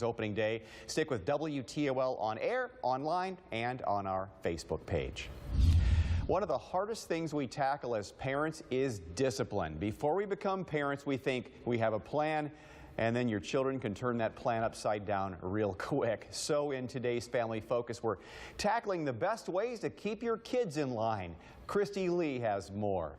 Opening day. Stick with WTOL on air, online, and on our Facebook page. One of the hardest things we tackle as parents is discipline. Before we become parents, we think we have a plan, and then your children can turn that plan upside down real quick. So in today's Family Focus, we're tackling the best ways to keep your kids in line. Christy Lee has more.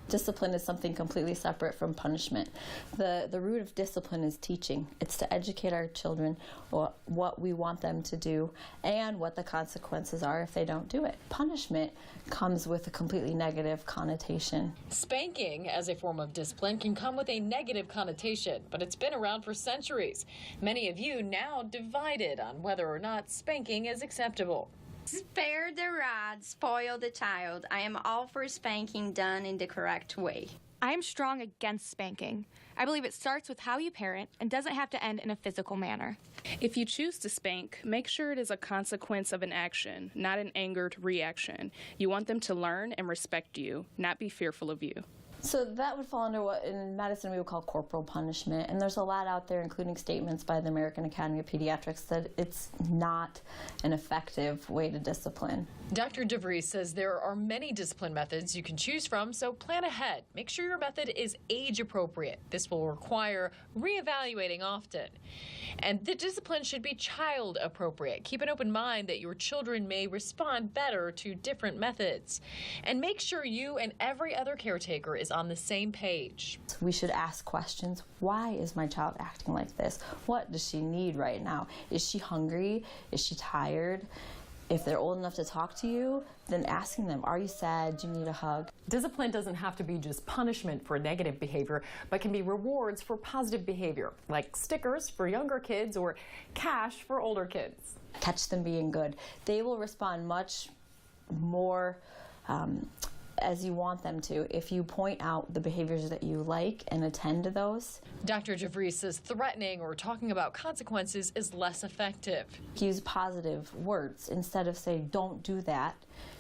Discipline is something completely separate from punishment. The root of discipline is teaching. It's to educate our children what we want them to do and what the consequences are if they don't do it. Punishment comes with a completely negative connotation. Spanking as a form of discipline can come with a negative connotation, but it's been around for centuries. Many of you now divided on whether or not spanking is acceptable. Spare the rod, spoil the child. I am all for spanking done in the correct way. I am strong against spanking. I believe it starts with how you parent and doesn't have to end in a physical manner. If you choose to spank, make sure it is a consequence of an action, not an angered reaction. You want them to learn and respect you, not be fearful of you. So that would fall under what in medicine we would call corporal punishment. And there's a lot out there, including statements by the American Academy of Pediatrics, that it's not an effective way to discipline. Dr. DeVries says there are many discipline methods you can choose from, so plan ahead. Make sure your method is age appropriate. This will require reevaluating often. And the discipline should be child appropriate. Keep an open mind that your children may respond better to different methods. And make sure you and every other caretaker is on the same page. We should ask questions. Why is my child acting like this? What does she need right now? Is she hungry? Is she tired? If they're old enough to talk to you, then asking them, are you sad? Do you need a hug? Discipline doesn't have to be just punishment for negative behavior, but can be rewards for positive behavior, like stickers for younger kids or cash for older kids. Catch them being good. They will respond much more as you want them to if you point out the behaviors that you like and attend to those. Dr. DeVries says threatening or talking about consequences is less effective. Use positive words. Instead of say, don't do that,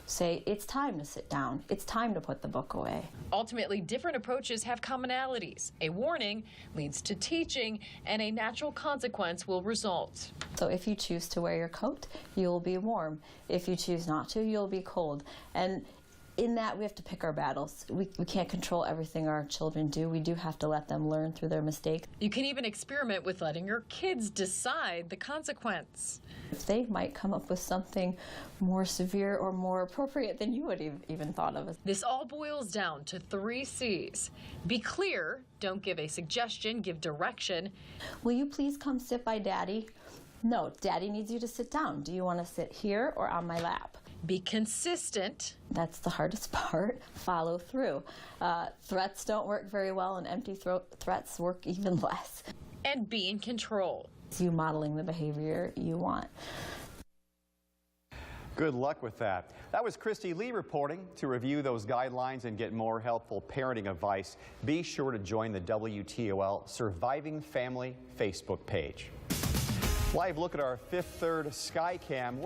say, it's time to sit down. It's time to put the book away. Ultimately, different approaches have commonalities. A warning leads to teaching, and a natural consequence will result. So if you choose to wear your coat, you'll be warm. If you choose not to, you'll be cold. And in that, we have to pick our battles. We can't control everything our children do. We do have to let them learn through their mistakes. You can even experiment with letting your kids decide the consequence. They might come up with something more severe or more appropriate than you would even thought of. This all boils down to 3 C's. Be clear, don't give a suggestion, give direction. Will you please come sit by Daddy? No, Daddy needs you to sit down. Do you want to sit here or on my lap? Be consistent. That's the hardest part. Follow through. Threats don't work very well, and empty threats work even less. And be in control. It's you modeling the behavior you want. Good luck with that. That was Christy Lee reporting. To review those guidelines and get more helpful parenting advice, be sure to join the WTOL Surviving Family Facebook page. Live look at our Fifth Third Skycam.